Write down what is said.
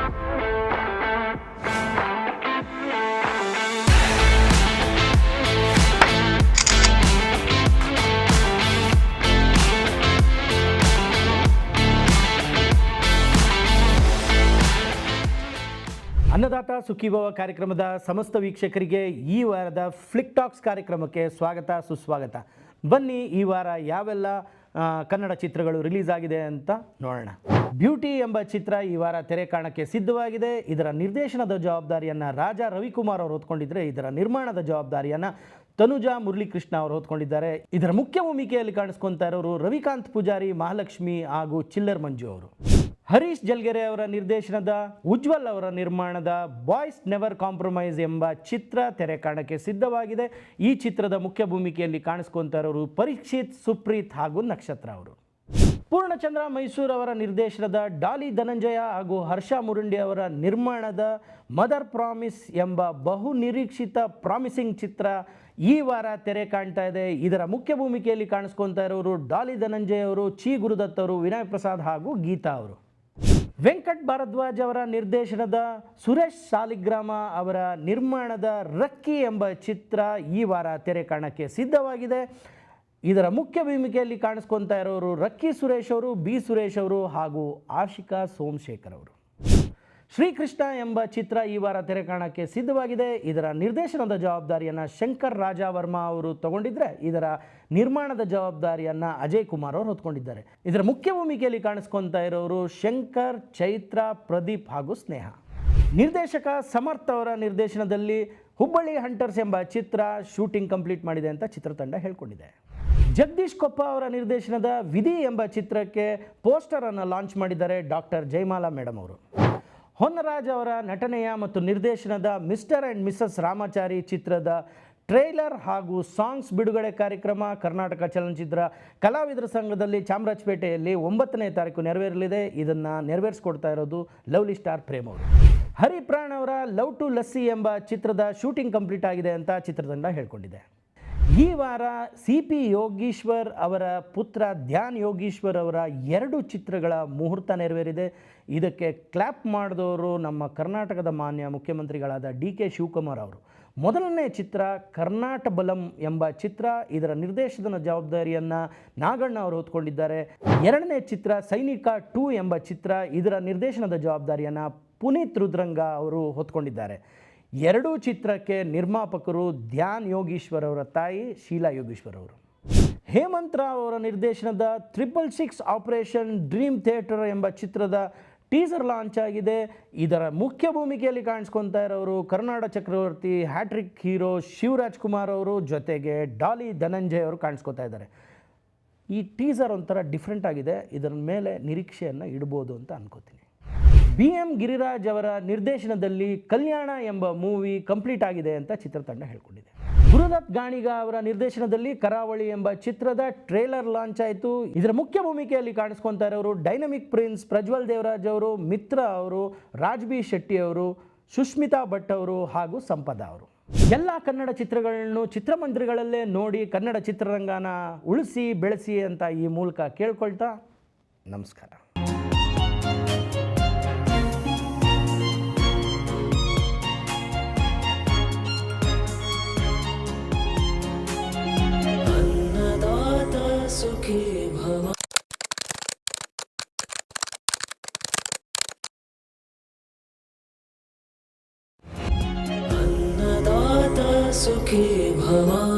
ಅನ್ನದಾತ ಸುಖೀಭವ ಕಾರ್ಯಕ್ರಮದ ಸಮಸ್ತ ವೀಕ್ಷಕರಿಗೆ ಈ ವಾರದ ಫ್ಲಿಕ್ ಟಾಕ್ಸ್ ಕಾರ್ಯಕ್ರಮಕ್ಕೆ ಸ್ವಾಗತ ಸುಸ್ವಾಗತ. ಬನ್ನಿ ಈ ವಾರ ಯಾವೆಲ್ಲ ಕನ್ನಡ ಚಿತ್ರಗಳು ರಿಲೀಸ್ ಆಗಿದೆ ಅಂತ ನೋಡೋಣ. ಬ್ಯೂಟಿ ಎಂಬ ಚಿತ್ರ ಈ ವಾರ ತೆರೆ ಕಾಣಕ್ಕೆ ಸಿದ್ಧವಾಗಿದೆ. ಇದರ ನಿರ್ದೇಶನದ ಜವಾಬ್ದಾರಿಯನ್ನು ರಾಜಾ ರವಿಕುಮಾರ್ ಅವರು ಹೊತ್ಕೊಂಡಿದ್ರೆ, ಇದರ ನಿರ್ಮಾಣದ ಜವಾಬ್ದಾರಿಯನ್ನು ತನುಜಾ ಮುರಳೀಕೃಷ್ಣ ಅವರು ಹೊತ್ಕೊಂಡಿದ್ದಾರೆ. ಇದರ ಮುಖ್ಯ ಭೂಮಿಕೆಯಲ್ಲಿ ಕಾಣಿಸ್ಕೊತಾ ಇರೋರು ರವಿಕಾಂತ್ ಪೂಜಾರಿ, ಮಹಾಲಕ್ಷ್ಮಿ ಹಾಗೂ ಚಿಲ್ಲರ್ ಮಂಜು ಅವರು. ಹರೀಶ್ ಜಲ್ಗೆರೆ ಅವರ ನಿರ್ದೇಶನದ, ಉಜ್ವಲ್ ಅವರ ನಿರ್ಮಾಣದ ಬಾಯ್ಸ್ ನೆವರ್ ಕಾಂಪ್ರಮೈಸ್ ಎಂಬ ಚಿತ್ರ ತೆರೆ ಕಾಣಕ್ಕೆ ಸಿದ್ಧವಾಗಿದೆ. ಈ ಚಿತ್ರದ ಮುಖ್ಯ ಭೂಮಿಕೆಯಲ್ಲಿ ಕಾಣಿಸ್ಕೊತಾ ಇರೋರು ಪರೀಕ್ಷಿತ್, ಸುಪ್ರೀತ್ ಹಾಗೂ ನಕ್ಷತ್ರ ಅವರು. ಪೂರ್ಣಚಂದ್ರ ಮೈಸೂರು ಅವರ ನಿರ್ದೇಶನದ, ಡಾಲಿ ಧನಂಜಯ ಹಾಗೂ ಹರ್ಷ ಮುರುಂಡಿ ಅವರ ನಿರ್ಮಾಣದ ಮದರ್ ಪ್ರಾಮಿಸ್ ಎಂಬ ಬಹು ನಿರೀಕ್ಷಿತ ಪ್ರಾಮಿಸಿಂಗ್ ಚಿತ್ರ ಈ ವಾರ ತೆರೆ ಕಾಣ್ತಾ ಇದೆ. ಇದರ ಮುಖ್ಯ ಭೂಮಿಕೆಯಲ್ಲಿ ಕಾಣಿಸ್ಕೊತಾ ಇರೋರು ಡಾಲಿ ಧನಂಜಯ ಅವರು, ಚಿ ಗುರುದತ್ ಅವರು, ವಿನಯ್ ಪ್ರಸಾದ್ ಹಾಗೂ ಗೀತಾ ಅವರು. ವೆಂಕಟ್ ಭಾರದ್ವಾಜ್ ಅವರ ನಿರ್ದೇಶನದ, ಸುರೇಶ್ ಸಾಲಿಗ್ರಾಮ ಅವರ ನಿರ್ಮಾಣದ ರಕ್ಕಿ ಎಂಬ ಚಿತ್ರ ಈ ವಾರ ತೆರೆ ಕಾಣಕ್ಕೆ ಸಿದ್ಧವಾಗಿದೆ. ಇದರ ಮುಖ್ಯ ಭೂಮಿಕೆಯಲ್ಲಿ ಕಾಣಿಸ್ಕೊತಾ ಇರೋರು ರಕ್ಕಿ ಸುರೇಶ್ ಅವರು, ಬಿ ಸುರೇಶ್ ಅವರು ಹಾಗೂ ಆಶಿಕಾ ಸೋಮಶೇಖರ್ ಅವರು. ಶ್ರೀಕೃಷ್ಣ ಎಂಬ ಚಿತ್ರ ಈ ವಾರ ತೆರೆ ಕಾಣಕ್ಕೆ ಸಿದ್ಧವಾಗಿದೆ. ಇದರ ನಿರ್ದೇಶನದ ಜವಾಬ್ದಾರಿಯನ್ನು ಶಂಕರ್ ರಾಜಾ ವರ್ಮಾ ಅವರು ತಗೊಂಡಿದ್ರೆ, ಇದರ ನಿರ್ಮಾಣದ ಜವಾಬ್ದಾರಿಯನ್ನು ಅಜಯ್ ಕುಮಾರ್ ಅವರು ಹೊತ್ಕೊಂಡಿದ್ದಾರೆ. ಇದರ ಮುಖ್ಯ ಭೂಮಿಕೆಯಲ್ಲಿ ಕಾಣಿಸ್ಕೊತಾ ಇರೋರು ಶಂಕರ್, ಚೈತ್ರ, ಪ್ರದೀಪ್ ಹಾಗೂ ಸ್ನೇಹ. ನಿರ್ದೇಶಕ ಸಮರ್ಥ್ ಅವರ ನಿರ್ದೇಶನದಲ್ಲಿ ಹುಬ್ಬಳ್ಳಿ ಹಂಟರ್ಸ್ ಎಂಬ ಚಿತ್ರ ಶೂಟಿಂಗ್ ಕಂಪ್ಲೀಟ್ ಮಾಡಿದೆ ಅಂತ ಚಿತ್ರತಂಡ ಹೇಳ್ಕೊಂಡಿದೆ. ಜಗದೀಶ್ ಕೊಪ್ಪ ಅವರ ನಿರ್ದೇಶನದ ವಿಧಿ ಎಂಬ ಚಿತ್ರಕ್ಕೆ ಪೋಸ್ಟರನ್ನು ಲಾಂಚ್ ಮಾಡಿದ್ದಾರೆ ಡಾಕ್ಟರ್ ಜಯಮಾಲಾ ಮೇಡಮ್ ಅವರು. ಹೊನ್ನರಾಜ್ ಅವರ ನಟನೆಯ ಮತ್ತು ನಿರ್ದೇಶನದ ಮಿಸ್ಟರ್ ಆ್ಯಂಡ್ ಮಿಸಸ್ ರಾಮಾಚಾರಿ ಚಿತ್ರದ ಟ್ರೈಲರ್ ಹಾಗೂ ಸಾಂಗ್ಸ್ ಬಿಡುಗಡೆ ಕಾರ್ಯಕ್ರಮ ಕರ್ನಾಟಕ ಚಲನಚಿತ್ರ ಕಲಾವಿದರ ಸಂಘದಲ್ಲಿ ಚಾಮರಾಜಪೇಟೆಯಲ್ಲಿ 9ನೇ ತಾರೀಕು ನೆರವೇರಲಿದೆ. ಇದನ್ನು ನೆರವೇರಿಸ್ಕೊಡ್ತಾ ಇರೋದು ಲವ್ಲಿ ಸ್ಟಾರ್ ಪ್ರೇಮ್ ಅವರು. ಹರಿಪ್ರಾಣ್ ಅವರ ಲವ್ ಟು ಲಸ್ಸಿ ಎಂಬ ಚಿತ್ರದ ಶೂಟಿಂಗ್ ಕಂಪ್ಲೀಟ್ ಆಗಿದೆ ಅಂತ ಚಿತ್ರತಂಡ ಹೇಳ್ಕೊಂಡಿದೆ. ಈ ವಾರ CP ಯೋಗೀಶ್ವರ್ ಅವರ ಪುತ್ರ ಧ್ಯಾನ್ ಯೋಗೀಶ್ವರ್ ಅವರ 2 ಚಿತ್ರಗಳ ಮುಹೂರ್ತ ನೆರವೇರಿದೆ. ಇದಕ್ಕೆ ಕ್ಲಾಪ್ ಮಾಡಿದವರು ನಮ್ಮ ಕರ್ನಾಟಕದ ಮಾನ್ಯ ಮುಖ್ಯಮಂತ್ರಿಗಳಾದ DK ಶಿವಕುಮಾರ್ ಅವರು. ಮೊದಲನೇ ಚಿತ್ರ ಕರ್ನಾಟ ಬಲಂ ಎಂಬ ಚಿತ್ರ, ಇದರ ನಿರ್ದೇಶನದ ಜವಾಬ್ದಾರಿಯನ್ನು ನಾಗಣ್ಣ ಅವರು ಹೊತ್ಕೊಂಡಿದ್ದಾರೆ. 2ನೇ ಚಿತ್ರ ಸೈನಿಕ 2 ಎಂಬ ಚಿತ್ರ, ಇದರ ನಿರ್ದೇಶನದ ಜವಾಬ್ದಾರಿಯನ್ನು ಪುನೀತ್ ರುದ್ರಂಗ ಅವರು ಹೊತ್ಕೊಂಡಿದ್ದಾರೆ. 2 ಚಿತ್ರಕ್ಕೆ ನಿರ್ಮಾಪಕರು ಧ್ಯಾನ್ ಯೋಗೀಶ್ವರ್ ಅವರ ತಾಯಿ ಶೀಲಾ ಯೋಗೀಶ್ವರ್ ಅವರು. ಹೇಮಂತ್ ರಾವ್ ಅವರ ನಿರ್ದೇಶನದ 666 ಆಪರೇಷನ್ ಡ್ರೀಮ್ ಥಿಯೇಟರ್ ಎಂಬ ಚಿತ್ರದ ಟೀಸರ್ ಲಾಂಚ್ ಆಗಿದೆ. ಇದರ ಮುಖ್ಯ ಭೂಮಿಕೆಯಲ್ಲಿ ಕಾಣಿಸ್ಕೊತಾ ಇರೋರು ಕರ್ನಾಡ ಚಕ್ರವರ್ತಿ, ಹ್ಯಾಟ್ರಿಕ್ ಹೀರೋ ಶಿವರಾಜ್ ಕುಮಾರ್ ಅವರು, ಜೊತೆಗೆ ಡಾಲಿ ಧನಂಜಯ್ ಅವರು ಕಾಣಿಸ್ಕೊತಾ ಇದ್ದಾರೆ. ಈ ಟೀಸರ್ ಒಂಥರ ಡಿಫ್ರೆಂಟ್ ಆಗಿದೆ. ಇದರ ಮೇಲೆ ನಿರೀಕ್ಷೆಯನ್ನು ಇಡ್ಬೋದು ಅಂತ ಅನ್ಕೋತೀನಿ. BM ಗಿರಿರಾಜ್ ಅವರ ನಿರ್ದೇಶನದಲ್ಲಿ ಕಲ್ಯಾಣ ಎಂಬ ಮೂವಿ ಕಂಪ್ಲೀಟ್ ಆಗಿದೆ ಅಂತ ಚಿತ್ರತಂಡ ಹೇಳ್ಕೊಂಡಿದೆ. ಗುರುದತ್ ಗಾಣಿಗ ಅವರ ನಿರ್ದೇಶನದಲ್ಲಿ ಕರಾವಳಿ ಎಂಬ ಚಿತ್ರದ ಟ್ರೇಲರ್ ಲಾಂಚ್ ಆಯಿತು. ಇದರ ಮುಖ್ಯ ಭೂಮಿಕೆಯಲ್ಲಿ ಕಾಣಿಸ್ಕೊತಾ ಇರೋರು ಡೈನಮಿಕ್ ಪ್ರಿನ್ಸ್, ಪ್ರಜ್ವಲ್ ದೇವರಾಜ್ ಅವರು, ಮಿತ್ರ ಅವರು, ರಾಜ್ಬಿ ಶೆಟ್ಟಿ ಅವರು, ಸುಷ್ಮಿತಾ ಭಟ್ ಅವರು ಹಾಗೂ ಸಂಪದ ಅವರು. ಎಲ್ಲ ಕನ್ನಡ ಚಿತ್ರಗಳನ್ನು ಚಿತ್ರಮಂದಿರಗಳಲ್ಲೇ ನೋಡಿ ಕನ್ನಡ ಚಿತ್ರರಂಗನ ಉಳಿಸಿ ಬೆಳೆಸಿ ಅಂತ ಈ ಮೂಲಕ ಕೇಳ್ಕೊಳ್ತಾ ನಮಸ್ಕಾರ. सुखी भव अन्नदाता सुखी भव।